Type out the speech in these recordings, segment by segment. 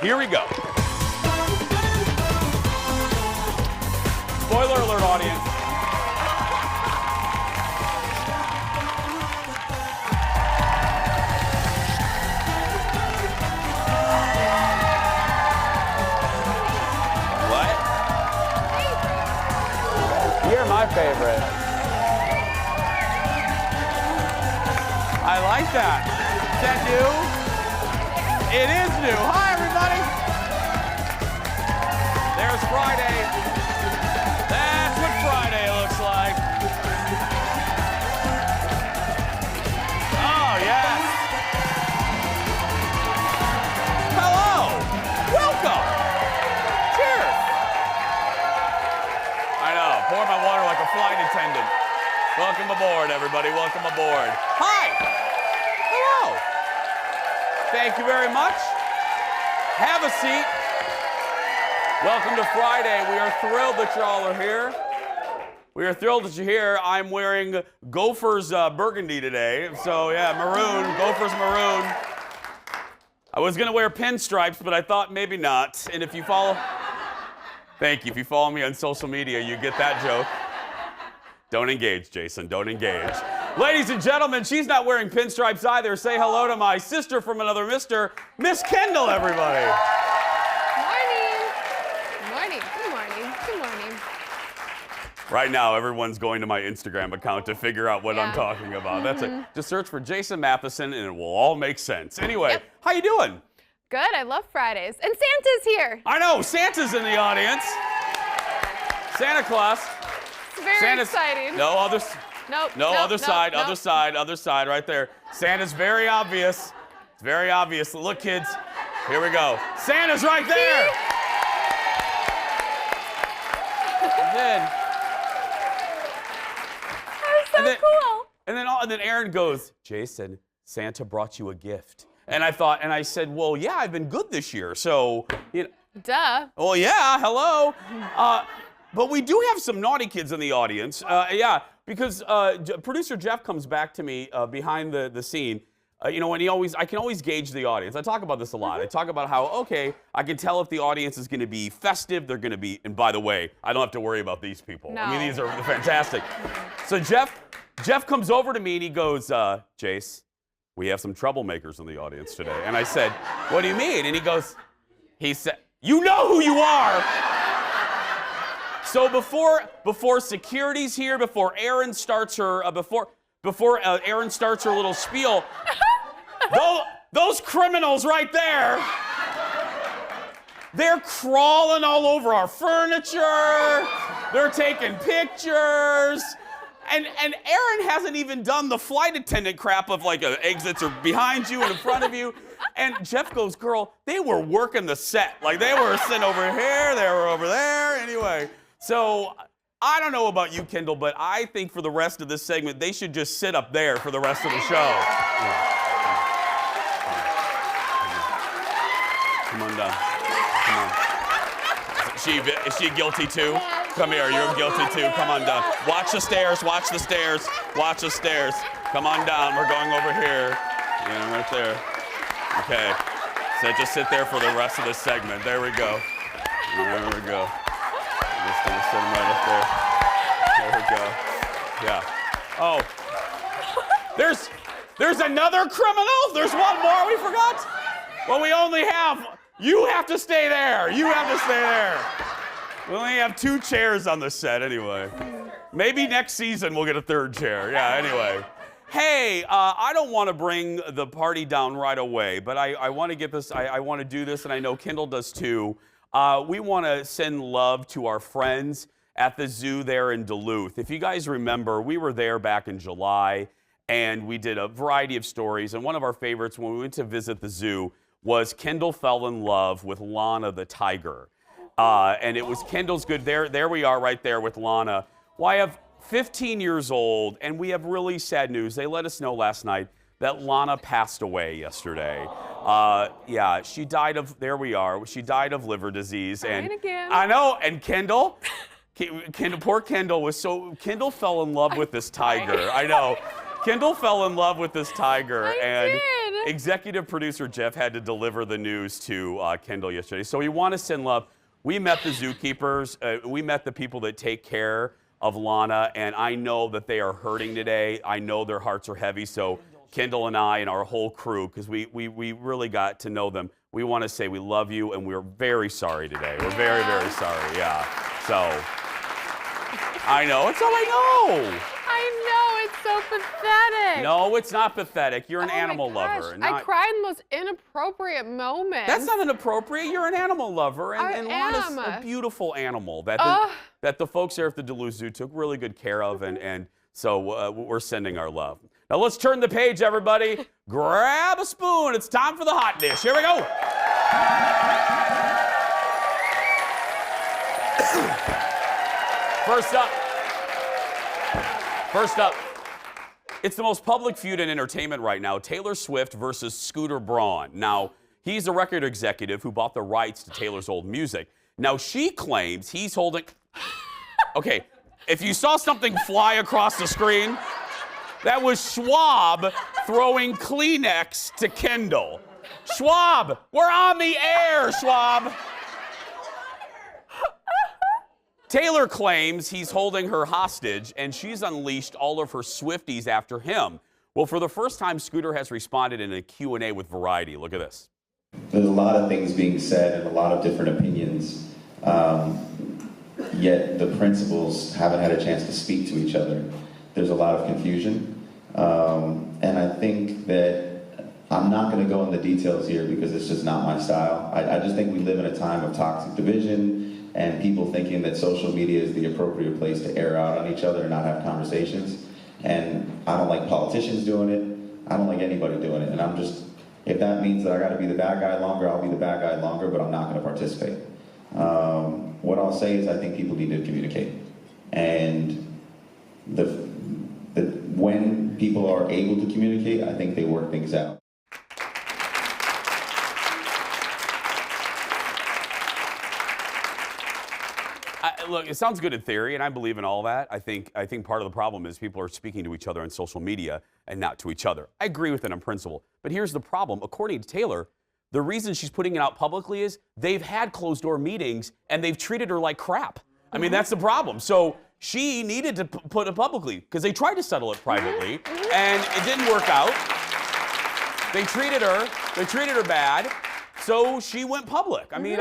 Here we go. Spoiler alert, audience. What? You're my favorite. I like that. Is that new? It is new. Hi, everybody. There's Friday. That's what Friday looks like. Oh, yes. Hello. Welcome. Cheers. I know. Pour my water like a flight attendant. Welcome aboard, everybody. Welcome aboard. Hi. Hello. Thank you very much. Have a seat. Welcome to Friday. We are thrilled that y'all are here. We are thrilled that you're here. I'm wearing Gophers burgundy today. So yeah, maroon, Gophers maroon. I was gonna wear pinstripes, but I thought maybe not. And if you follow, thank you. If you follow me on social media, you get that joke. Don't engage, Jason, don't engage. Ladies and gentlemen, she's not wearing pinstripes either. Say hello to my sister from another mister, Miss Kendall, everybody. Morning. Good morning. Good morning. Right now, everyone's going to my Instagram account to figure out what I'm talking about. That's it. Just search for Jason Matheson and it will all make sense. Anyway, how you doing? Good. I love Fridays. And Santa's here. I know, Santa's in the audience. Santa Claus. It's very exciting. No, others. Nope. No, nope, other nope, side, nope. other side, right there. Santa's very obvious. It's very obvious. Look, kids, here we go. Santa's right there. That was so cool. And then Aaron goes, Jason, Santa brought you a gift. And I said, well, yeah, I've been good this year, so, you know. Duh. Oh, yeah, hello. But we do have some naughty kids in the audience. Yeah, because producer Jeff comes back to me behind the scene. You know, and I can always gauge the audience. I talk about this a lot. I talk about how, okay, I can tell if the audience is going to be festive, they're going to be, and by the way, I don't have to worry about these people. No. I mean, these are fantastic. So Jeff comes over to me and he goes, Jace, we have some troublemakers in the audience today. And I said, what do you mean? And he said, you know who you are. So before security's here, before Erin starts her, before Erin starts her little spiel, those criminals right there, they're crawling all over our furniture. They're taking pictures. And Erin hasn't even done the flight attendant crap of like exits are behind you and in front of you. And Jeff goes, girl, they were working the set. Like they were sitting over here, they were over there. Anyway, so I don't know about you, Kendall, but I think for the rest of this segment, they should just sit up there for the rest of the show. Come on down. Come on. Is she guilty too? Come here, you're guilty too. Come on down. Watch the stairs, watch the stairs, watch the stairs. Come on down, we're going over here. Yeah, right there. Okay, so just sit there for the rest of this segment. There we go. There we go. Just gonna sit him right up there. There we go. Yeah. Oh, there's another criminal? There's one more we forgot? Well, we only have, you have to stay there. You have to stay there. We only have 2 chairs on the set anyway. Maybe next season we'll get a 3rd chair. Yeah, anyway. Hey, I don't want to bring the party down right away, but I want to get this, I want to do this, and I know Kendall does too. We want to send love to our friends at the zoo there in Duluth. If you guys remember, we were there back in July, and we did a variety of stories, and one of our favorites when we went to visit the zoo was Kendall fell in love with Lana the tiger. And it was Kendall's good. There we are right there with Lana. Well, I have 15 years old, and we have really sad news. They let us know last night that Lana passed away yesterday. Yeah, she died of, there we are, she died of liver disease. And again. I know, and Kendall, poor Kendall was so, Kendall fell in love with this tiger. I know. Kendall fell in love with this tiger. I and did. executive producer Jeff had to deliver the news to Kendall yesterday. So we want to send love. We met the zookeepers. We met the people that take care of Lana, and I know that they are hurting today. I know their hearts are heavy. So Kendall and I and our whole crew, because we really got to know them, we want to say we love you, and we're very sorry today. We're very, very sorry. Yeah. So I know. It's all I know. I know, it's so pathetic. No, it's not pathetic. You're an animal lover. I cried in the most inappropriate moments. That's not inappropriate. You're an animal lover, and Lana's a beautiful animal that the folks there at the Duluth Zoo took really good care of, and so we're sending our love. Now let's turn the page, everybody. Grab a spoon. It's time for the hot dish. Here we go. First up, it's the most public feud in entertainment right now, Taylor Swift versus Scooter Braun. Now, he's a record executive who bought the rights to Taylor's old music. Now, she claims he's holding... Okay, if you saw something fly across the screen, that was Schwab throwing Kleenex to Kendall. Schwab, we're on the air, Schwab. Taylor claims he's holding her hostage, and she's unleashed all of her Swifties after him. Well, for the first time, Scooter has responded in a Q&A with Variety. Look at this. There's a lot of things being said and a lot of different opinions, yet the principals haven't had a chance to speak to each other. There's a lot of confusion, and I think that I'm not going to go into details here because it's just not my style. I just think we live in a time of toxic division and people thinking that social media is the appropriate place to air out on each other and not have conversations. And I don't like politicians doing it. I don't like anybody doing it. And I'm just, if that means that I got to be the bad guy longer, I'll be the bad guy longer, but I'm not going to participate. What I'll say is I think people need to communicate. And when people are able to communicate, I think they work things out. Look, it sounds good in theory, and I believe in all that. I think part of the problem is people are speaking to each other on social media and not to each other. I agree with it on principle. But here's the problem. According to Taylor, the reason she's putting it out publicly is they've had closed-door meetings, and they've treated her like crap. I mean, that's the problem. So she needed to put it publicly because they tried to settle it privately, and it didn't work out. They treated her bad. So she went public. I mean,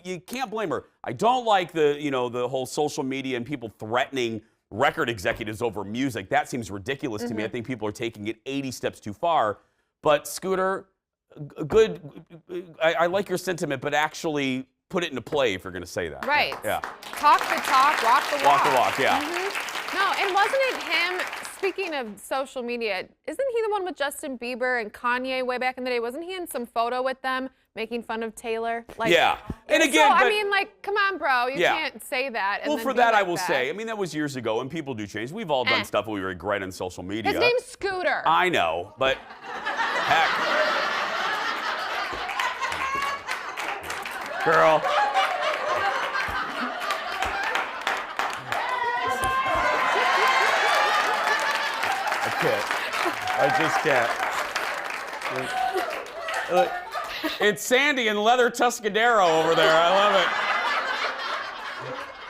you can't blame her. I don't like the whole social media and people threatening record executives over music. That seems ridiculous to me. I think people are taking it 80 steps too far. But Scooter, good. I like your sentiment, but actually put it into play if you're going to say that. Right. Yeah. Talk the talk, walk the walk. Walk the walk. Yeah. No, and wasn't it him? Speaking of social media, isn't he the one with Justin Bieber and Kanye way back in the day? Wasn't he in some photo with them making fun of Taylor? Like, yeah. And again, I mean, like, come on, bro. You can't say that. And well, then for be that, like I will say, I mean, that was years ago, and people do change. We've all done stuff that we regret on social media. His name's Scooter. I know, but heck. Girl. I just can't. Look, it's Sandy and Leather Tuscadero over there. I love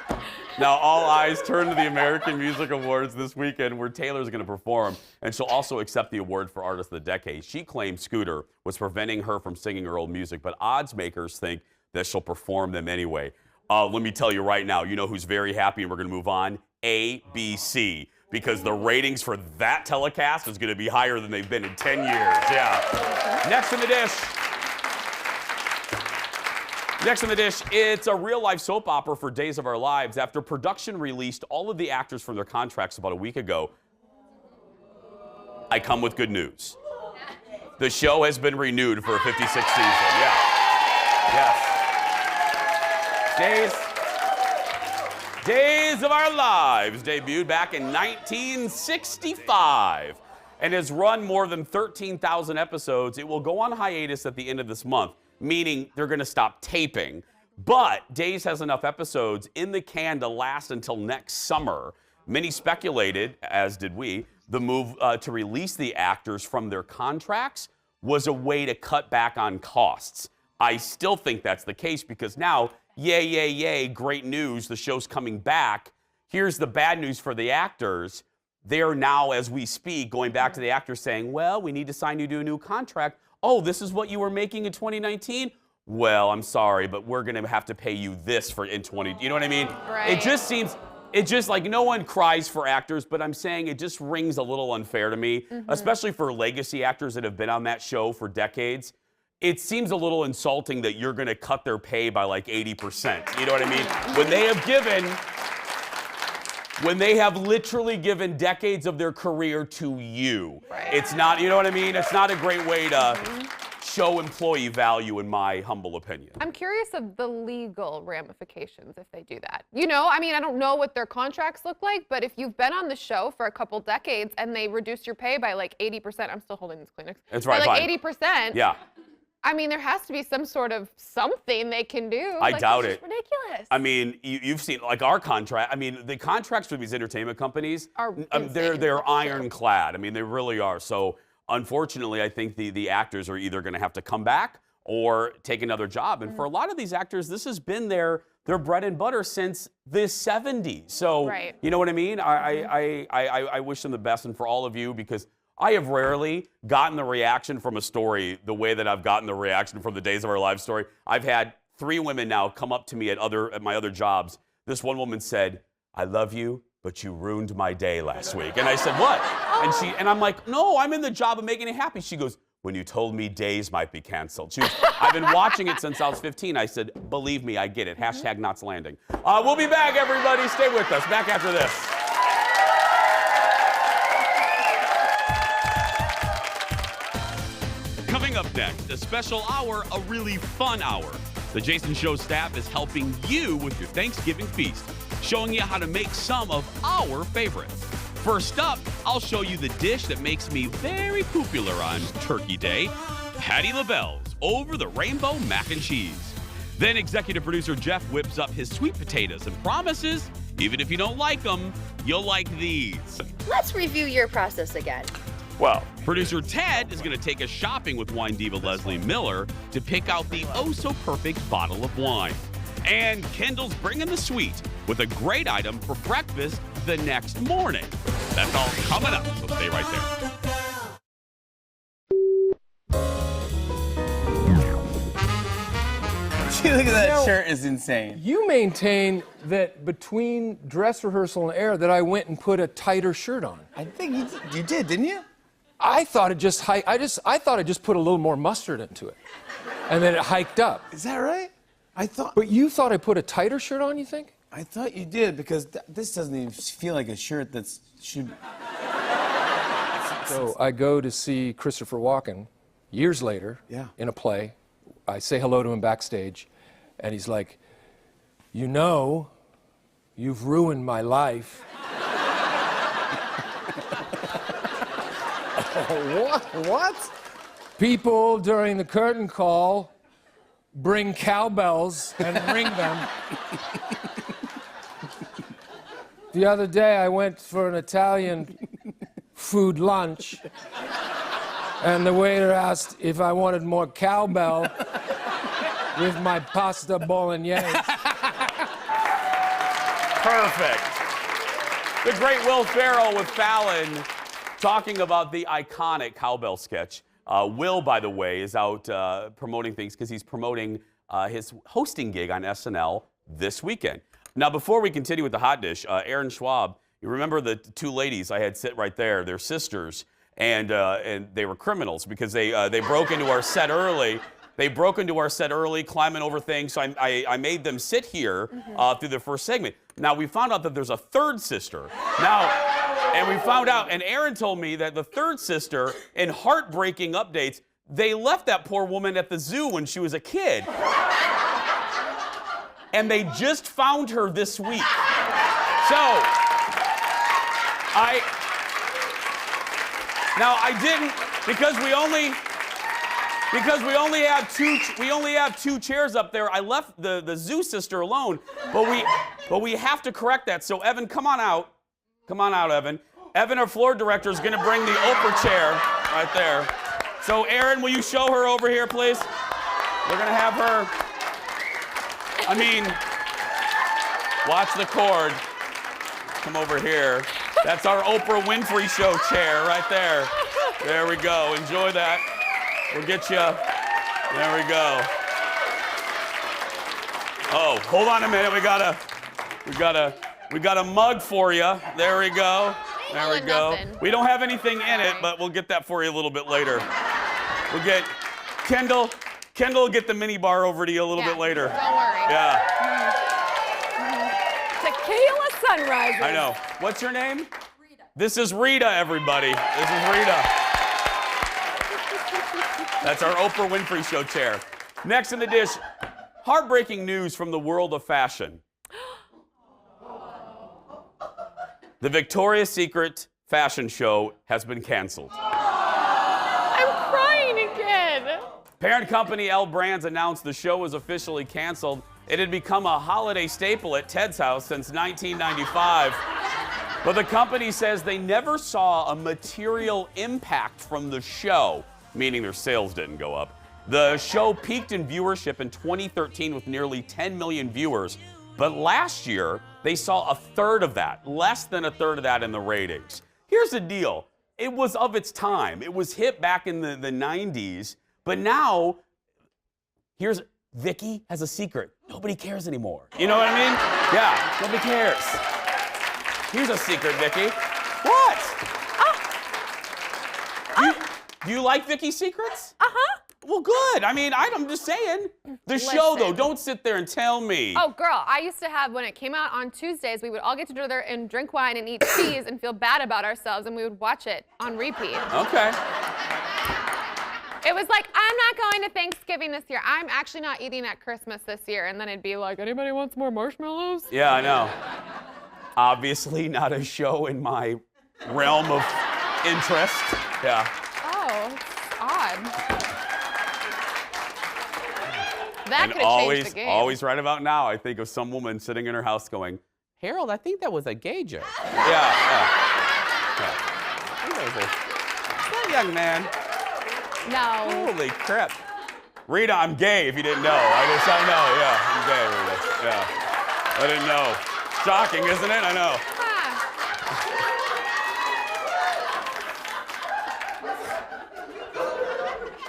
it. Now, all eyes turn to the American Music Awards this weekend, where Taylor's going to perform, and she'll also accept the award for Artist of the Decade. She claims Scooter was preventing her from singing her old music, but odds makers think that she'll perform them anyway. Let me tell you right now, you know who's very happy, and we're going to move on? ABC. Because the ratings for that telecast is going to be higher than they've been in 10 years. Yeah. Next in the dish, it's a real-life soap opera for Days of Our Lives. After production released all of the actors from their contracts about a week ago, I come with good news. The show has been renewed for a 56th season. Yeah. Yes. Days of Our Lives debuted back in 1965 and has run more than 13,000 episodes. It will go on hiatus at the end of this month, meaning they're going to stop taping. But Days has enough episodes in the can to last until next summer. Many speculated, as did we, the move to release the actors from their contracts was a way to cut back on costs. I still think that's the case because now, yay, great news, the show's coming back. Here's the bad news for the actors. They're now, as we speak, going back to the actors saying, well, we need to sign you to a new contract. Oh, this is what you were making in 2019? Well, I'm sorry, but we're going to have to pay you this in 20. You know what I mean? Right. It just like no one cries for actors, but I'm saying it just rings a little unfair to me, especially for legacy actors that have been on that show for decades. It seems a little insulting that you're going to cut their pay by like 80%. You know what I mean? When they have literally given decades of their career to you. Right. It's not, you know what I mean? It's not a great way to show employee value, in my humble opinion. I'm curious of the legal ramifications if they do that. You know, I mean, I don't know what their contracts look like, but if you've been on the show for a couple decades and they reduce your pay by like 80%, I'm still holding this Kleenex. That's right, by like fine. 80%. Yeah. I mean, there has to be some sort of something they can do. I doubt it. It's ridiculous. I mean, you've seen like our contract. I mean, the contracts for these entertainment companies Are they're insane. ironclad. I mean, they really are. So unfortunately, I think the actors are either going to have to come back or take another job. And for a lot of these actors, this has been their bread and butter since the 70s. So Right. you know what I mean? I wish them the best, and for all of you, because I have rarely gotten the reaction from a story the way that I've gotten the reaction from the Days of Our Lives story. I've had 3 women now come up to me at my other jobs. This one woman said, "I love you, but you ruined my day last week." And I said, "What?" And I'm like, "No, I'm in the job of making it happy." She goes, "When you told me days might be canceled." I've been watching it since I was 15. I said, "Believe me, I get it. Hashtag Knots Landing." We'll be back, everybody. Stay with us. Back after this. Coming up next, a special hour, a really fun hour. The Jason Show staff is helping you with your Thanksgiving feast, showing you how to make some of our favorites. First up, I'll show you the dish that makes me very popular on Turkey Day, Patti LaBelle's Over the Rainbow Mac and Cheese. Then executive producer Jeff whips up his sweet potatoes and promises, even if you don't like them, you'll like these. Let's review your process again. Well, producer Ted is going to take us shopping with wine diva Leslie Miller to pick out the oh-so-perfect bottle of wine. And Kendall's bringing the sweet with a great item for breakfast the next morning. That's all coming up, so stay right there. Look at that shirt, is insane. You maintain that between dress rehearsal and air that I went and put a tighter shirt on. I think you did, didn't you? I thought it just I thought I just put a little more mustard into it, and then it hiked up. Is that right? But you thought I put a tighter shirt on? You think? I thought you did, because this doesn't even feel like a shirt should. So I go to see Christopher Walken years later in a play. I say hello to him backstage, and he's like, "You know, you've ruined my life." What? People during the curtain call bring cowbells and ring them. The other day I went for an Italian food lunch, and the waiter asked if I wanted more cowbell with my pasta bolognese. Perfect. The great Will Ferrell with Fallon talking about the iconic cowbell sketch. Will, by the way, is out promoting things because he's promoting his hosting gig on SNL this weekend. Now, before we continue with the hot dish, Aaron Schwab, you remember the 2 ladies I had sit right there? They're sisters, and they were criminals because they broke into our set early. They broke into our set early, climbing over things, so I made them sit here through the first segment. Now, we found out that there's a third sister. And we found out, and Aaron told me that the third sister, in heartbreaking updates, they left that poor woman at the zoo when she was a kid. And they just found her this week. So, I didn't, because we only have two chairs up there. I left the zoo sister alone, but we have to correct that. So Evan, come on out. Come on out, Evan. Evan, our floor director, is going to bring the Oprah chair right there. So Erin, will you show her over here, please? We're gonna have her, I mean, watch the cord. Come over here. That's our Oprah Winfrey Show chair right there. There we go. Enjoy that. We'll get you. There we go. Oh, hold on a minute. We got a mug for you. There we go. There we go. We don't have anything in it, but we'll get that for you a little bit later. We'll get Kendall. Kendall will get the mini bar over to you a little bit later. Don't worry. Yeah. Tequila sunrises. I know. What's your name? Rita. This is Rita, everybody. This is Rita. That's our Oprah Winfrey Show chair. Next in the dish, heartbreaking news from the world of fashion. The Victoria's Secret fashion show has been canceled. I'm crying again. Parent company L Brands announced the show was officially canceled. It had become a holiday staple at Ted's house since 1995. But the company says they never saw a material impact from the show, meaning their sales didn't go up. The show peaked in viewership in 2013 with nearly 10 million viewers. But last year, they saw a third of that, less than a third of that in the ratings. Here's the deal. It was of its time. It was hit back in the 90s. But now, here's Vicky has a secret. Nobody cares anymore. You know what I mean? Yeah, nobody cares. Here's a secret, Vicky. What? Do you like Vicky's secrets? Uh-huh. Well, good. I mean, I'm just saying. The show, though, don't sit there and tell me. Oh, girl, I used to have, when it came out on Tuesdays, we would all get together and drink wine and eat cheese and feel bad about ourselves, and we would watch it on repeat. Okay. It was like, I'm not going to Thanksgiving this year. I'm actually not eating at Christmas this year. And then it'd be like, anybody wants more marshmallows? Yeah, I know. Obviously not a show in my realm of interest. Yeah. Oh, it's odd. That could have changed the game. Always right about now, I think of some woman sitting in her house going, Harold, I think that was a gay joke. Yeah. I think that was that young man. No. Holy crap. Rita, I'm gay if you didn't know. I know, yeah. I'm gay, Rita. Yeah. I didn't know. Shocking, isn't it? I know.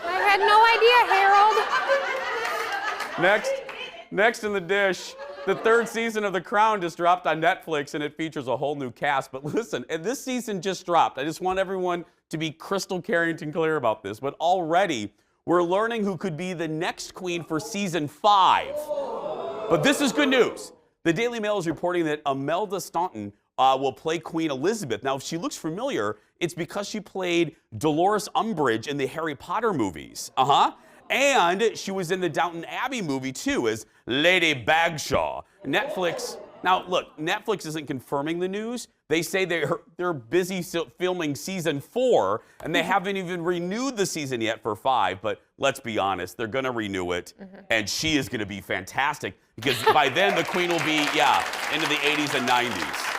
I had no idea, Harold. Next in the dish, the third season of The Crown just dropped on Netflix, and it features a whole new cast. But listen, and this season just dropped. I just want everyone to be crystal clear about this. But already, we're learning who could be the next queen for season 5. But this is good news. The Daily Mail is reporting that Imelda Staunton will play Queen Elizabeth. Now, if she looks familiar, it's because she played Dolores Umbridge in the Harry Potter movies. And she was in the Downton Abbey movie, too, as Lady Bagshaw. Now, look, Netflix isn't confirming the news. They say they're busy filming season 4, and they haven't even renewed the season yet for 5. But let's be honest, they're going to renew it, and she is going to be fantastic, because by then the queen will be, into the 80s and 90s.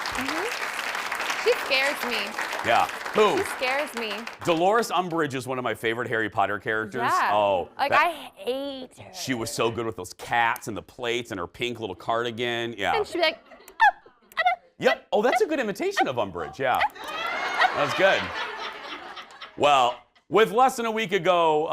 She scares me. Yeah. Who? She scares me. Dolores Umbridge is one of my favorite Harry Potter characters. Yeah. Oh. I hate her. She was so good with those cats and the plates and her pink little cardigan. Yeah. And she'd be like, Yep. Oh, that's a good imitation of Umbridge. Yeah. That's good. Well, with less than a week to go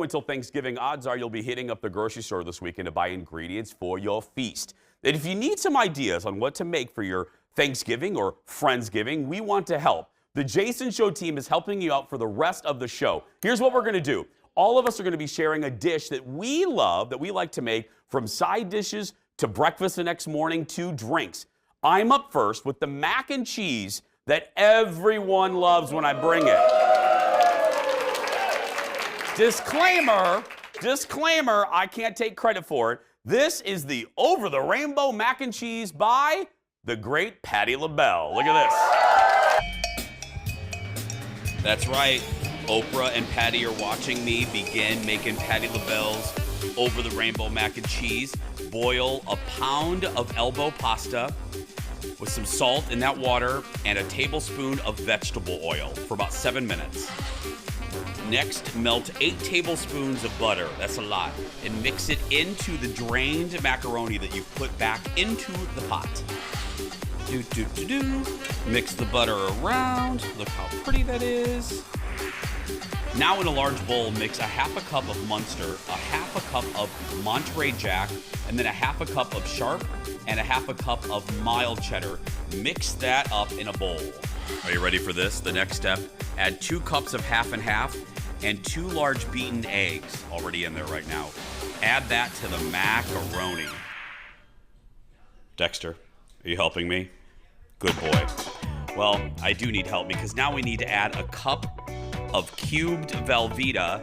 until Thanksgiving, odds are you'll be hitting up the grocery store this weekend to buy ingredients for your feast. And if you need some ideas on what to make for your Thanksgiving or Friendsgiving, we want to help. The Jason Show team is helping you out for the rest of the show. Here's what we're going to do. All of us are going to be sharing a dish that we love, that we like to make, from side dishes to breakfast the next morning to drinks. I'm up first with the mac and cheese that everyone loves when I bring it. Disclaimer, I can't take credit for it. This is the Over the Rainbow mac and cheese by the great Patti LaBelle. Look at this. That's right. Oprah and Patti are watching me begin making Patti LaBelle's Over the Rainbow mac and cheese. Boil a pound of elbow pasta with some salt in that water and a tablespoon of vegetable oil for about 7 minutes. Next, melt 8 tablespoons of butter. That's a lot. And mix it into the drained macaroni that you've put back into the pot. Mix the butter around. Look how pretty that is. Now in a large bowl, mix a half a cup of Munster, a half a cup of Monterey Jack, and then a half a cup of Sharp and a half a cup of mild cheddar. Mix that up in a bowl. Are you ready for this? The next step, add 2 cups of half and half and 2 large beaten eggs, already in there right now. Add that to the macaroni. Dexter, are you helping me? Good boy. Well, I do need help because now we need to add a cup of cubed Velveeta.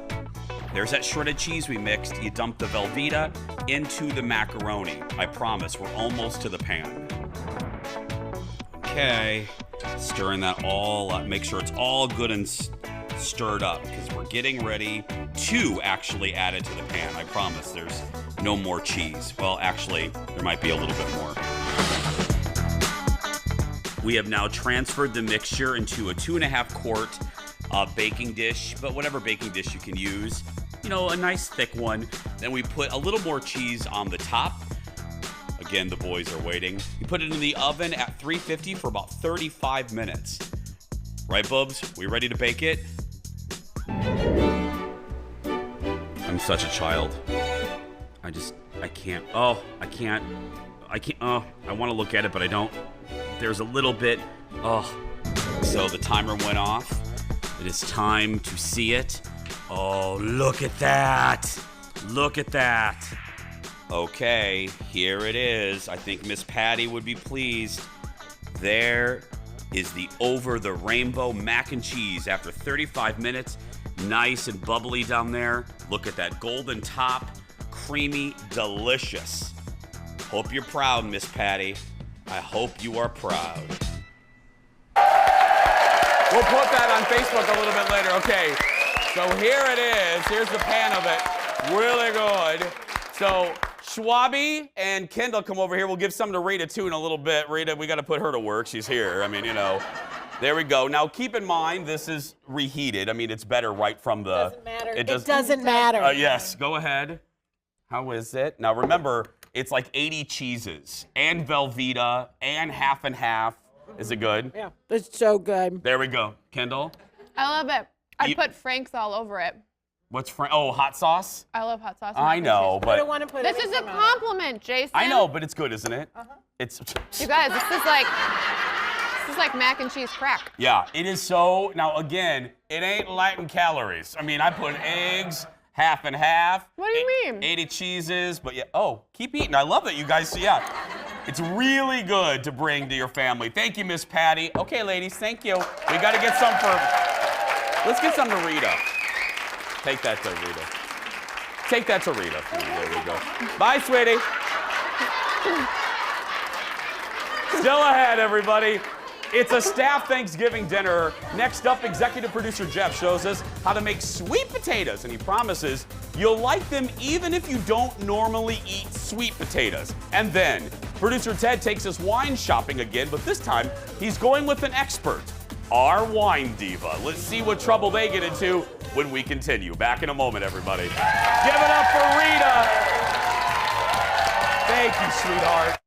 There's that shredded cheese we mixed. You dump the Velveeta into the macaroni. I promise, we're almost to the pan. Okay, stirring that all up. Make sure it's all good and stirred up because we're getting ready to actually add it to the pan. I promise there's no more cheese. Well, actually, there might be a little bit more. We have now transferred the mixture into a 2.5 quart baking dish, but whatever baking dish you can use. You know, a nice thick one. Then we put a little more cheese on the top. Again, the boys are waiting. You put it in the oven at 350 for about 35 minutes. Right, Bubs? We ready to bake it? I'm such a child. I can't. I want to look at it, but I don't. There's a little bit. So the timer went off. It is time to see it. Oh, look at that. Look at that. Okay, here it is. I think Miss Patty would be pleased. There is the over the rainbow mac and cheese after 35 minutes. Nice and bubbly down there. Look at that golden top. Creamy, delicious. Hope you're proud, Miss Patty. I hope you are proud. We'll put that on Facebook a little bit later. Okay, so here it is. Here's the pan of it. Really good. So Schwabi and Kendall come over here. We'll give some to Rita, too, in a little bit. Rita, we got to put her to work. She's here. I mean, you know. There we go. Now, keep in mind, this is reheated. I mean, it's better right from the... Doesn't matter. It doesn't matter. Yes, go ahead. How is it? Now, remember, it's like 80 cheeses and Velveeta and half and half. Is it good? Yeah, it's so good. There we go. Kendall? I love it. I put Frank's all over it. What's Frank? Oh, hot sauce? I love hot sauce. I know, I but... don't want to put This is a everything on it. compliment, Jason. I know, but it's good, isn't it? It's... You guys, this is like mac and cheese crack. Yeah, it is so... Now, again, it ain't light in calories. I mean, I put eggs, half and half. What do you mean? 80 cheeses, but yeah. Oh, keep eating. I love it, you guys. Yeah. It's really good to bring to your family. Thank you, Miss Patty. Okay, ladies, thank you. We got to get some for... Let's get some to Rita. Take that to Rita. Take that to Rita. There we go. Bye, sweetie. Still ahead, everybody. It's a staff Thanksgiving dinner. Next up, executive producer Jeff shows us how to make sweet potatoes, and he promises you'll like them even if you don't normally eat sweet potatoes. And then, producer Ted takes us wine shopping again, but this time he's going with an expert, our wine diva. Let's see what trouble they get into when we continue. Back in a moment, everybody. Give it up for Rita. Thank you, sweetheart.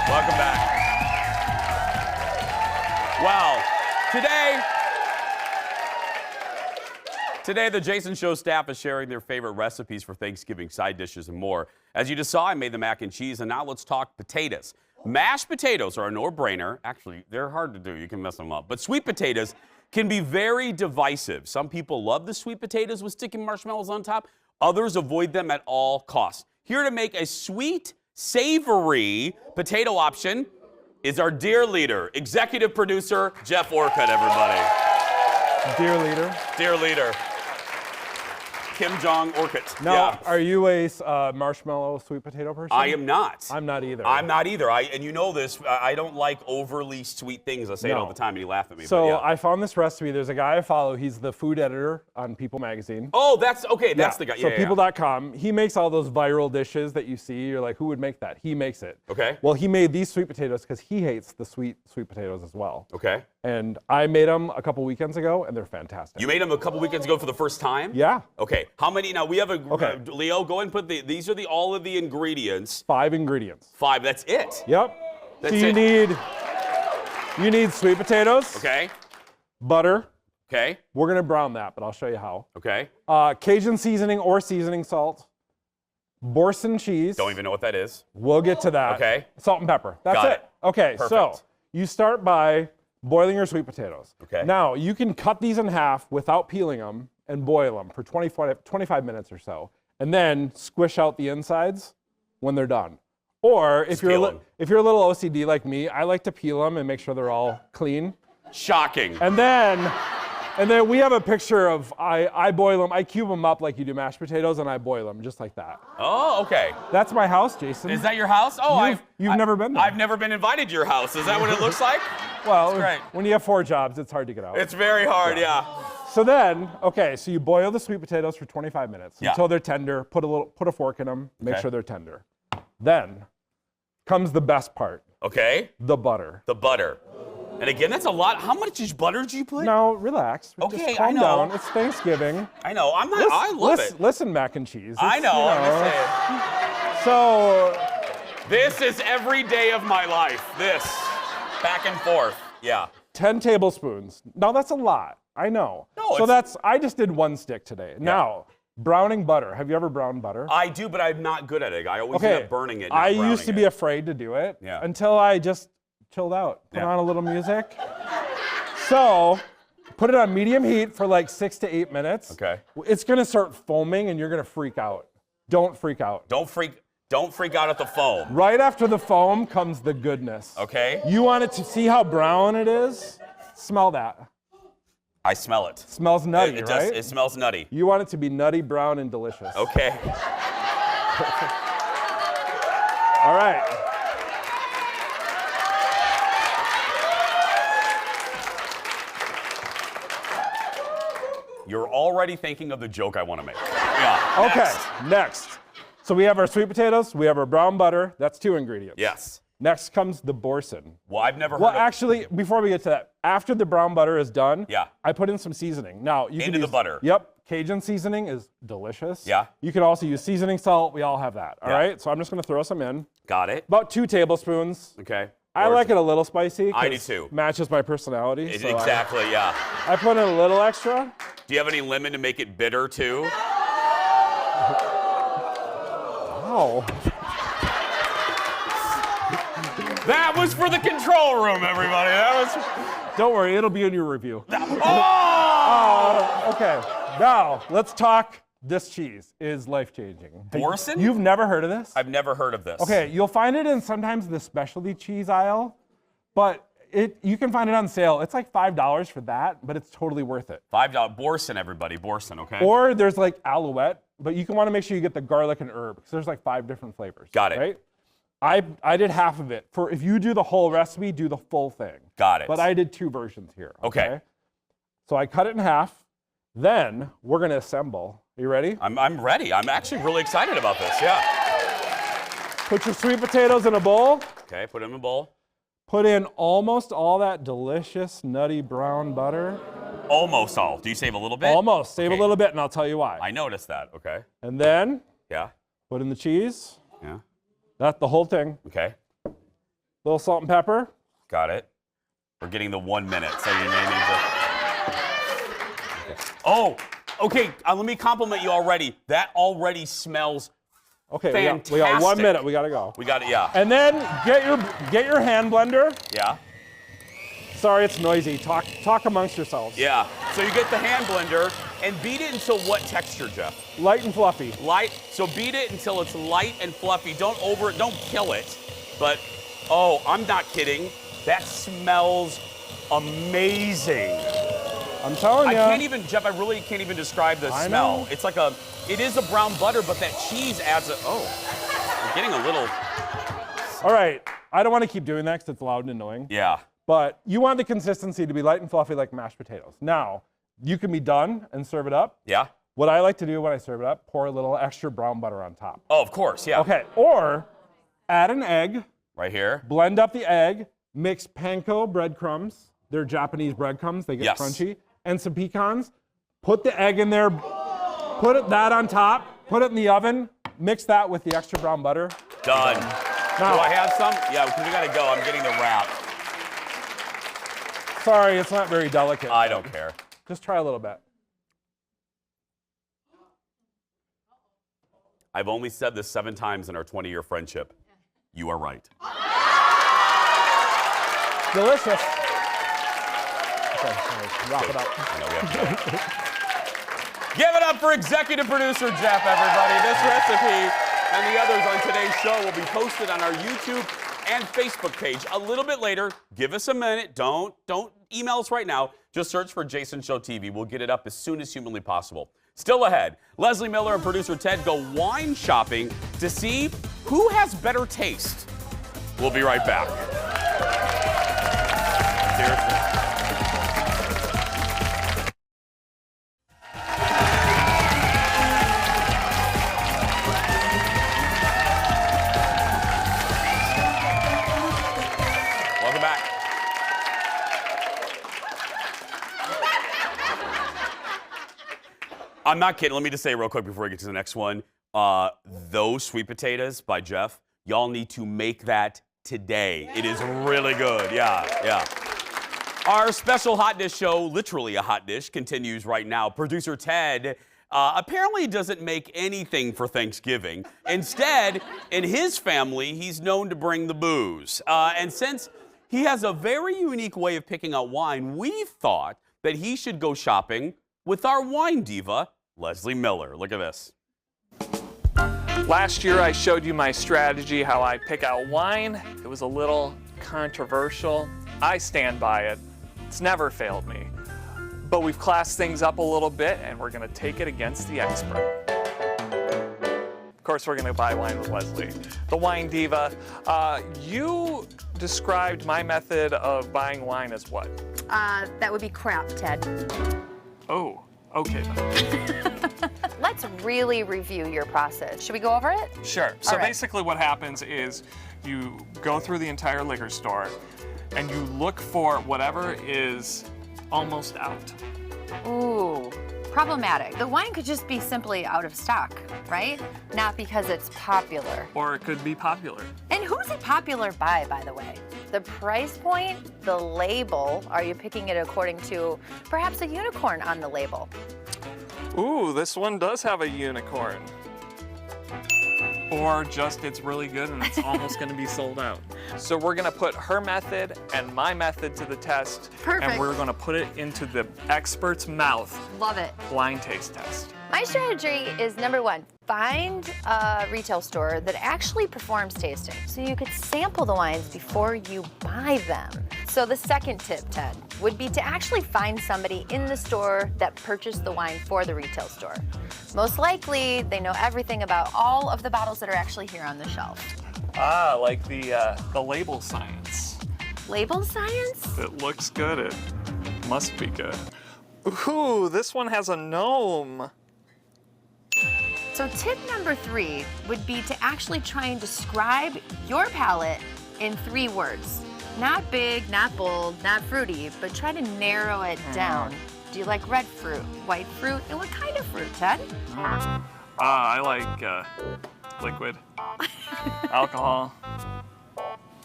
Welcome back. Well, today the Jason Show staff is sharing their favorite recipes for Thanksgiving side dishes and more. As you just saw, I made the mac and cheese, and now let's talk potatoes. Mashed potatoes are a no-brainer. Actually, they're hard to do. You can mess them up. But sweet potatoes can be very divisive. Some people love the sweet potatoes with sticking marshmallows on top. Others avoid them at all costs. Here to make a sweet, savory potato option is our dear leader, executive producer, Jeff Orcutt, everybody. Dear leader. Dear leader. Kim Jong-orchid. Now, are you a marshmallow sweet potato person? I am not. I'm not either. I'm not either. And you know this. I don't like overly sweet things. I say it all the time, and you laugh at me. So but yeah. I found this recipe. There's a guy I follow. He's the food editor on People Magazine. Oh, that's okay. That's the guy. So People.com. He makes all those viral dishes that you see. You're like, who would make that? He makes it. Okay. Well, he made these sweet potatoes because he hates the sweet potatoes as well. Okay. And I made them a couple weekends ago, and they're fantastic. You made them a couple weekends ago for the first time? Yeah. Okay. How many? Now we have Leo, go and put these are all of the ingredients. 5 ingredients. 5. That's it. Yep. That's so you need sweet potatoes. Okay. Butter. Okay. We're gonna brown that, but I'll show you how. Okay. Cajun seasoning or seasoning salt. Boursin cheese. Don't even know what that is. We'll get to that. Okay. Salt and pepper. That's Got it. Okay. Perfect. So you start by boiling your sweet potatoes. Okay. Now you can cut these in half without peeling them and boil them for 25 minutes or so, and then squish out the insides when they're done. Or if you're a little OCD like me, I like to peel them and make sure they're all clean. Shocking. And then we have a picture of I boil them. I cube them up like you do mashed potatoes, and I boil them just like that. Oh, okay. That's my house, Jason. Is that your house? Oh, you've never been there. I've never been invited to your house. Is that what it looks like? Well, great. When you have 4 jobs, it's hard to get out. It's very hard, yeah. So then, so you boil the sweet potatoes for 25 minutes Yeah. until they're tender. Put a fork in them. Make Okay. sure they're tender. Then comes the best part. Okay. The butter. The butter. And again, that's a lot. How much butter did you put? Now, relax. Okay, Just calm I know. down. It's Thanksgiving. I know. I love it. Listen, mac and cheese. I It's, know. you I'm just saying. So, This is every day of my life. This. Back and forth. Yeah. 10 tablespoons. Now, that's a lot. I know. No, so I just did 1 stick today. Now, browning butter. Have you ever browned butter? I do, but I'm not good at it. I always end up burning it. I used to be afraid to do it until I just chilled out. Put on a little music. So, put it on medium heat for like 6 to 8 minutes. Okay. It's gonna start foaming and you're gonna freak out. Don't freak out. Don't freak out at the foam. Right after the foam comes the goodness. Okay. You want it to see how brown it is? Smell that. I smell it. Smells nutty, It right? does. It smells nutty. You want it to be nutty, brown, and delicious. Okay. All right. You're already thinking of the joke I want to make. Yeah. Okay, next. So we have our sweet potatoes, we have our brown butter. That's 2 ingredients. Yes. Next comes the boursin. Well, I've never heard Well, of actually, before we get to that, after the brown butter is done, Yeah. I put in some seasoning. Now, you can Into the use, butter. Yep, Cajun seasoning is delicious. Yeah. You can also use seasoning salt. We all have that. All Yeah. right. So I'm just gonna throw some in. Got it. About 2 tablespoons. Okay. I like it a little spicy. I do 'cause too. Matches my personality. so Exactly, yeah. I put in a little extra. Do you have any lemon to make it bitter too? Oh. That was for the control room, everybody. That was. Don't worry, it'll be in your review. Oh! Okay. Now let's talk. This cheese is life-changing. Boursin? You've never heard of this? I've never heard of this. Okay, you'll find it in sometimes the specialty cheese aisle, but you can find it on sale. It's like $5 for that, but it's totally worth it. $5 Boursin, everybody. Boursin, okay? Or there's like Alouette, but you can want to make sure you get the garlic and herb because there's like 5 different flavors. Got it. Right? I did half of it. If you do the whole recipe, do the full thing. Got it. But I did 2 versions here. Okay. So I cut it in half. Then we're gonna assemble. Are you ready? I'm ready. I'm actually really excited about this, yeah. Put your sweet potatoes in a bowl. Okay, put them in a bowl. Put in almost all that delicious, nutty brown butter. Almost all. Do you save a little bit? Almost. Save Okay. a little bit, and I'll tell you why. I noticed that, okay. And then Yeah, put in the cheese. yeah. That's the whole thing. Okay, Little salt and pepper. got it. We're getting the 1 minute, so you may need to. Oh, okay. Let me compliment you already. That already smells. Okay, fantastic. we got 1 minute. We gotta go. We got it. Yeah. And then get your hand blender. Yeah. Sorry, it's noisy. Talk amongst yourselves. Yeah. So you get the hand blender and beat it until what texture, Jeff? Light and fluffy. Light. So beat it until it's light and fluffy. Don't kill it. But oh, I'm not kidding. That smells amazing. I'm telling you. I can't even, Jeff, I really can't even describe the I smell. know. It's like it is a brown butter, but that cheese adds we're getting a little. All right, I don't want to keep doing that because it's loud and annoying. Yeah. But you want the consistency to be light and fluffy like mashed potatoes. Now, you can be done and serve it up. Yeah. What I like to do when I serve it up, pour a little extra brown butter on top. Oh, of course, yeah. Okay, or add an egg, Right here. blend up the egg, mix panko breadcrumbs. They're Japanese breadcrumbs, they get Yes. crunchy, and some pecans. Put the egg in there, put that on top, put it in the oven, mix that with the extra brown butter. Done. Now, Do I have some? Yeah, because we gotta go. I'm getting the wrap. sorry, it's not very delicate. I don't care. Just try a little bit. I've only said this 7 times in our 20-year friendship. You are right. Delicious. Okay, wrap it up. I know we have to go. Give it up for executive producer Jeff, everybody. This recipe and the others on today's show will be posted on our YouTube and Facebook page a little bit later. Give us a minute. Don't email us right now. Just search for Jason Show TV. We'll get it up as soon as humanly possible. Still ahead, Leslie Miller and producer Ted go wine shopping to see who has better taste. We'll be right back. Seriously. Welcome back. I'm not kidding. Let me just say real quick before we get to the next one. Those sweet potatoes by Jeff, y'all need to make that today. It is really good. Yeah. Our special hot dish show, literally a hot dish, continues right now. Producer Ted apparently doesn't make anything for Thanksgiving. Instead, in his family, he's known to bring the booze. And since he has a very unique way of picking out wine, we thought that he should go shopping with our wine diva, Leslie Miller. Look at this. Last year I showed you my strategy, how I pick out wine. It was a little controversial. I stand by it. It's never failed me. But we've classed things up a little bit and we're gonna take it against the expert. Of course, we're gonna buy wine with Leslie, the wine diva. You described my method of buying wine as what? That would be crap, Ted. Oh, okay then. Let's really review your process. Should we go over it? Sure. So All right. basically what happens is you go through the entire liquor store and you look for whatever is almost out. Ooh, problematic. The wine could just be simply out of stock, right? Not because it's popular. Or it could be popular. And who's it popular by the way? The price point, the label. Are you picking it according to perhaps a unicorn on the label? Ooh, this one does have a unicorn. Or just it's really good and it's almost gonna be sold out. So we're gonna put her method and my method to the test. Perfect. And we're gonna put it into the expert's mouth. Love it. Blind taste test. My strategy is number 1, find a retail store that actually performs tasting so you could sample the wines before you buy them. So the second tip, Ted, would be to actually find somebody in the store that purchased the wine for the retail store. Most likely, they know everything about all of the bottles that are actually here on the shelf. Ah, like the label science. Label science? It looks good, it must be good. Ooh, this one has a gnome. So tip number 3 would be to actually try and describe your palate in 3 words. Not big, not bold, not fruity, but try to narrow it down. Do you like red fruit, white fruit, and what kind of fruit, Ted? I like liquid, alcohol,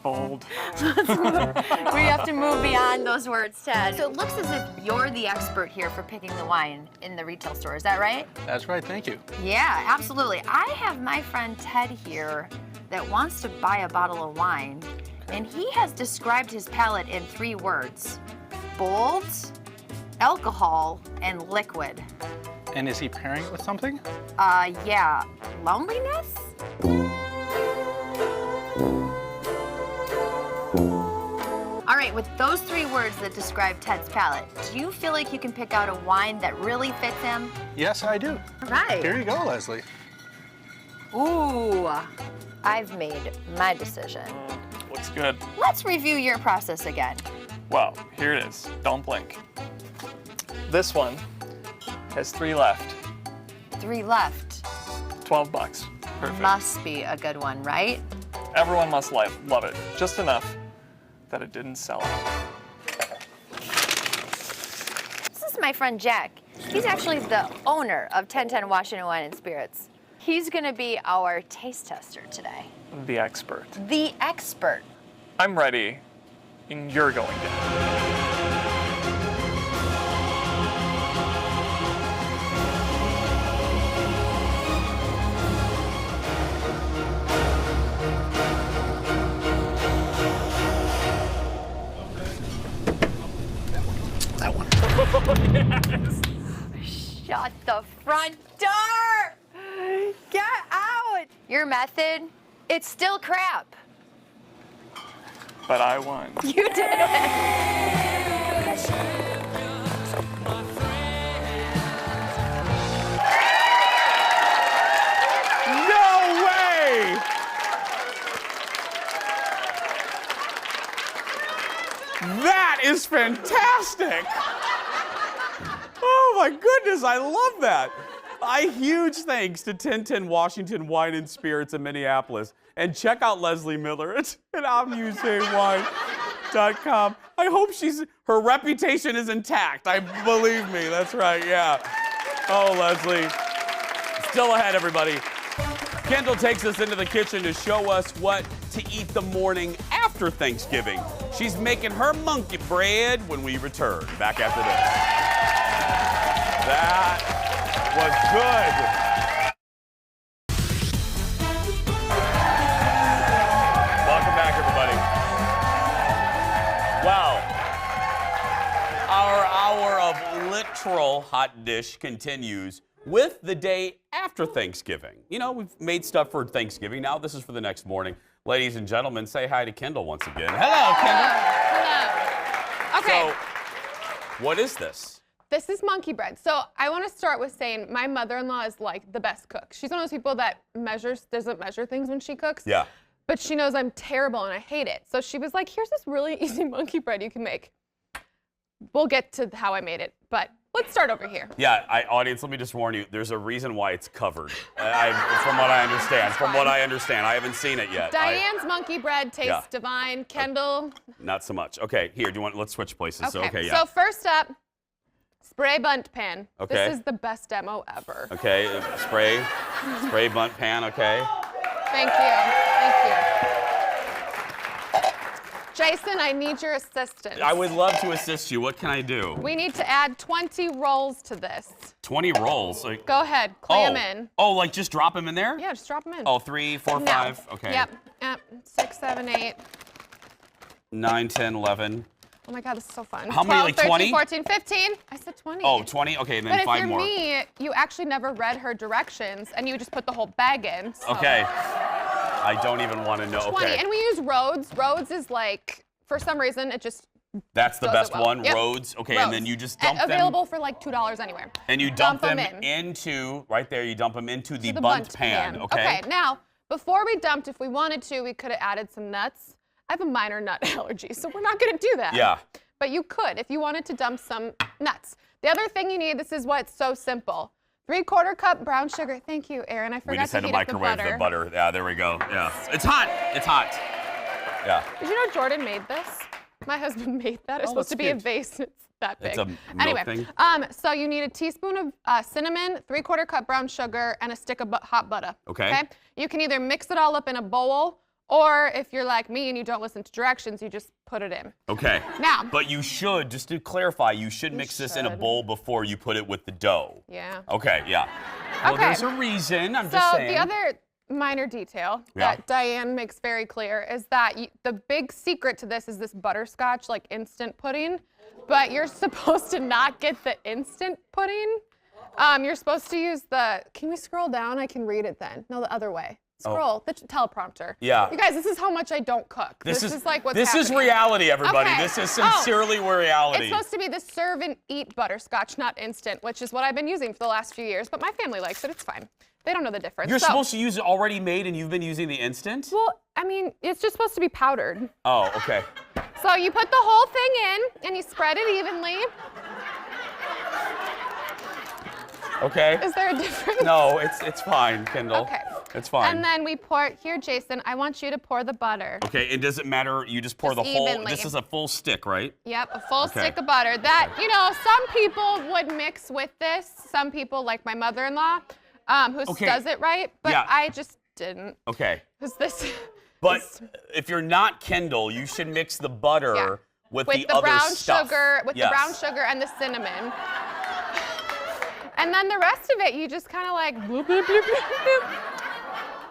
bold. We have to move beyond those words, Ted. So it looks as if you're the expert here for picking the wine in the retail store. Is that right? That's right, thank you. Yeah, absolutely. I have my friend Ted here that wants to buy a bottle of wine, and he has described his palate in 3 words: bold, alcohol, and liquid. And is he pairing it with something? Yeah, loneliness? All right, right, with those 3 words that describe Ted's palate, do you feel like you can pick out a wine that really fits him? Yes, I do. All right. Here you go, Leslie. Ooh, I've made my decision. Looks good. Let's review your process again. Well, here it is. Don't blink. This one has 3 left. 3 left. $12. Perfect. Must be a good one, right? Everyone must love it. Just enough that it didn't sell out. This is my friend Jack. He's actually the owner of 1010 Washington Wine and Spirits. He's gonna be our taste tester today. The expert. The expert. I'm ready, and you're going down. That one. Yes. Shut the front door! Get out! Your method, it's still crap. But I won. You did it. No way! That is fantastic! Oh my goodness, I love that. A huge thanks to 1010 Washington Wine and Spirits in Minneapolis. And check out Leslie Miller at I'mUSAWine.com. I hope her reputation is intact. Believe me, that's right, yeah. Oh, Leslie. Still ahead, everybody. Kendall takes us into the kitchen to show us what to eat the morning after Thanksgiving. She's making her monkey bread when we return. Back after this. That was good. Welcome back, everybody. Wow. Our hour of literal hot dish continues with the day after Thanksgiving. You know, we've made stuff for Thanksgiving. Now this is for the next morning. Ladies and gentlemen, say hi to Kendall once again. Hello, Kendall. Hello. Okay. So, what is this? This is monkey bread. So I want to start with saying my mother-in-law is like the best cook. She's one of those people that doesn't measure things when she cooks. Yeah. But she knows I'm terrible and I hate it. So she was like, here's this really easy monkey bread you can make. We'll get to how I made it, but let's start over here. Yeah, audience, let me just warn you, there's a reason why it's covered. From what I understand. I haven't seen it yet. Diane's monkey bread tastes divine. Kendall. Not so much. Okay, here, let's switch places. Okay, yeah. So first up, spray bunt pan. Okay. This is the best demo ever. Okay, spray bunt pan, okay. Thank you. Jason, I need your assistance. I would love to assist you. What can I do? We need to add 20 rolls to this. 20 rolls? Go ahead, clay them in. Oh, like just drop them in there? Yeah, just drop them in. Oh, 3, 4, 5, okay. Yep, 6, 7, 8. 9, 10, 11. Oh my God, this is so fun. How 12, many, like 13, 20? 14, 15. I said 20. Oh, 20? Okay, and then but 5 more. But if you're me, you actually never read her directions and you just put the whole bag in. So. Okay. I don't even want to know. 20, okay. and we use Rhodes. Rhodes is like, for some reason, it just That's the best one, yep. Rhodes. Okay, Rhodes. And then you just dump them. Available for like $2 anywhere. And you dump them in. into, right there, you dump them into the the bunt pan. Okay. Okay, now, before we dumped, if we wanted to, we could have added some nuts. I have a minor nut allergy, so we're not gonna do that. Yeah. But you could if you wanted to dump some nuts. The other thing you need, this is why it's so simple. 3/4 cup brown sugar. Thank you, Aaron. I forgot We just had to heat up microwave the butter. the butter. Yeah, there we go. Yeah. It's hot. It's hot. Yeah. Did you know Jordan made this? My husband made that. It's supposed to be a vase. It's that big. It's a milk anyway, thing. So you need a teaspoon of cinnamon, 3/4 cup brown sugar, and a stick of hot butter. Okay. You can either mix it all up in a bowl, or if you're like me and you don't listen to directions, you just put it in. Okay. Now. But you should, just to clarify, you should mix this in a bowl before you put it with the dough. Yeah. Okay, yeah. Well, Okay. there's a reason, I'm just saying. So the other minor detail that Diane makes very clear is that the big secret to this is this butterscotch, like instant pudding, but you're supposed to not get the instant pudding. You're supposed to use can we scroll down? I can read it then. No, the other way. Scroll the teleprompter. Yeah. You guys, this is how much I don't cook. This is like what's This happening. is reality, everybody. Okay. This is sincerely reality. It's supposed to be the serve and eat butterscotch, not instant, which is what I've been using for the last few years. But my family likes it. It's fine. They don't know the difference. You're supposed to use it already made, and you've been using the instant? Well, I mean, it's just supposed to be powdered. Oh, okay. So you put the whole thing in, and you spread it evenly. Okay. Is there a difference? No, it's fine, Kendall. Okay. It's fine. And then we pour, here, Jason, I want you to pour the butter. Okay, it doesn't matter. You just pour Just the whole. evenly. This is a full stick, right? Yep, a full Okay. stick of butter. That, you know, some people would mix with this. Some people, like my mother-in-law, who Okay. does it right, but Yeah. I just didn't. Okay. Because this. But if you're not Kendall, you should mix the butter Yeah. with the other brown stuff. sugar, with Yes. the brown sugar and the cinnamon. And then the rest of it, you just kind of like bloop, bloop, bloop, bloop, bloop.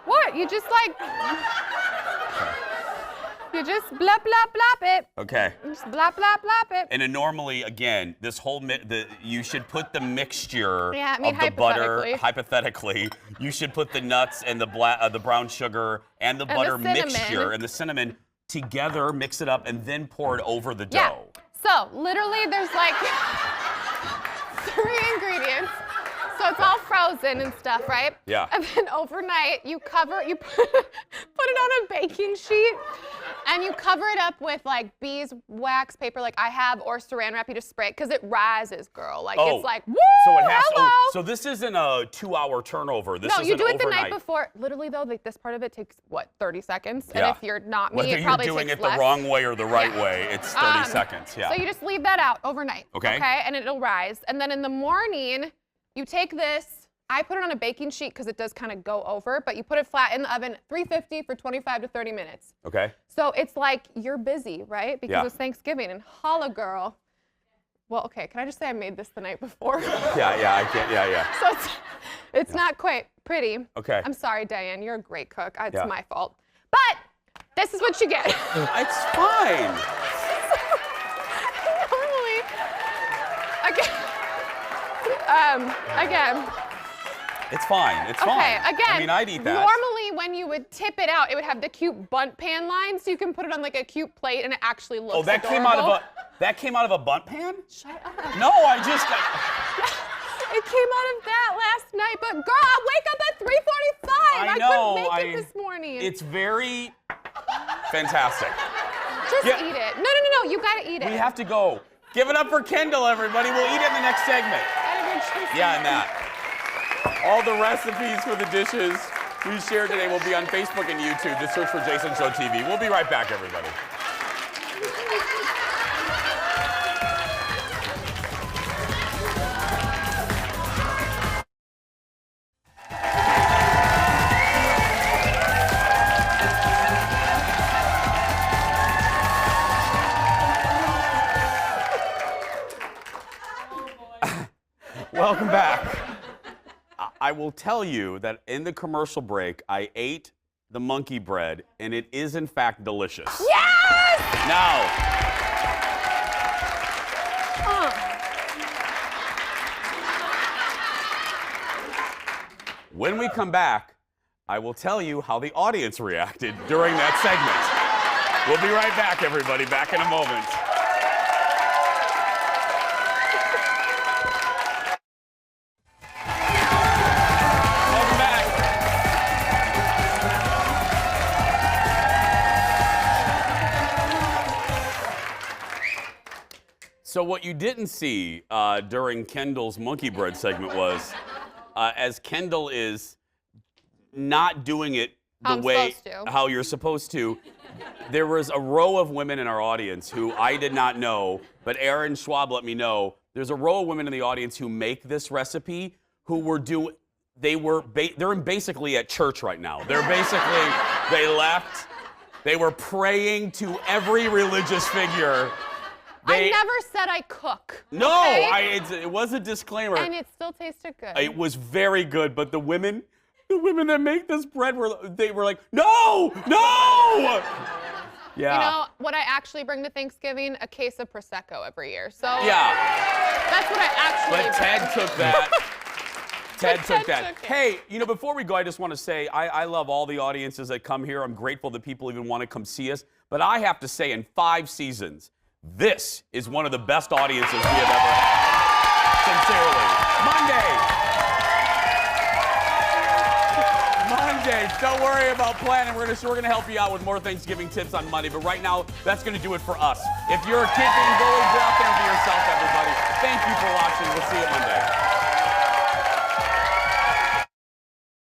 What? You just like, you just blop, blop, blop it. Okay. You just blop, blop, blop it. And then normally, again, this whole you should put the mixture Yeah, I mean, of the butter. hypothetically. Hypothetically, you should put the nuts and the brown sugar and the butter cinnamon. mixture and the cinnamon together, mix it up, and then pour it over the Yeah. dough. So literally, there's like 3 ingredients. So it's all frozen and stuff, right? Yeah. And then overnight, you put it on a baking sheet, and you cover it up with like beeswax paper, like I have, or Saran wrap. You just spray it because it rises, girl. Like it's like woo, so it has. hello. Oh, so this isn't a 2-hour turnover. This No, is you an do it overnight. the night before. Literally though, like this part of it takes what, 30 seconds? Yeah. And if you're not me, Whether it probably you're doing takes it less. the wrong way or the right Yeah. way, it's 30 seconds. Yeah. So you just leave that out overnight. Okay. Okay, and it'll rise. And then in the morning, you take this. I put it on a baking sheet because it does kind of go over, but you put it flat in the oven, 350 for 25 to 30 minutes. Okay. So it's like you're busy, right? Because Yeah. it's Thanksgiving and holla girl. Well, okay, can I just say I made this the night before? Yeah, I can't. Yeah. So it's not quite pretty. Okay. I'm sorry, Diane. You're a great cook. It's Yeah. my fault. But this is what you get. It's fine. Normally, again. It's fine. It's Okay, fine. again. I mean, I'd eat that. Normally, when you would tip it out, it would have the cute bunt pan line, so you can put it on like a cute plate, and it actually looks. Oh, that adorable. came out of a bunt pan? Shut up. No, I just. It came out of that last night, but girl, I wake up at 3:45. I know. couldn't make it this morning. It's very fantastic. Just Yeah. eat it. No. You gotta eat it. We have to go. Give it up for Kendall, everybody. We'll eat it in the next segment. Yeah, and that. All the recipes for the dishes we shared today will be on Facebook and YouTube. Just search for Jason Show TV. We'll be right back, everybody. Welcome back. I will tell you that in the commercial break, I ate the monkey bread, and it is in fact delicious. Yes! Now, when we come back, I will tell you how the audience reacted during that segment. We'll be right back, everybody. Back in a moment. Welcome back. So what you didn't see during Kendall's monkey bread segment was, as Kendall is not doing it the way how you're supposed to, there was a row of women in our audience who I did not know, but Aaron Schwab let me know. There's a row of women in the audience who make this recipe who were they're basically at church right now. They're basically, they left, they were praying to every religious figure. I never said I cook. No, okay? it was a disclaimer. And it still tasted good. It was very good, but the women that make this bread were like, no! Yeah. You know what I actually bring to Thanksgiving? A case of Prosecco every year. So Yeah. that's what I actually But bring. Ted took that. Ted took that. Hey, you know, before we go, I just want to say I love all the audiences that come here. I'm grateful that people even want to come see us. But I have to say, in 5 seasons, this is one of the best audiences we have ever had. Sincerely. Monday. Don't worry about planning. We're gonna help you out with more Thanksgiving tips on Monday. But right now, that's gonna do it for us. If you're a kid being bullied, go out there and be yourself, everybody. Thank you for watching. We'll see you Monday.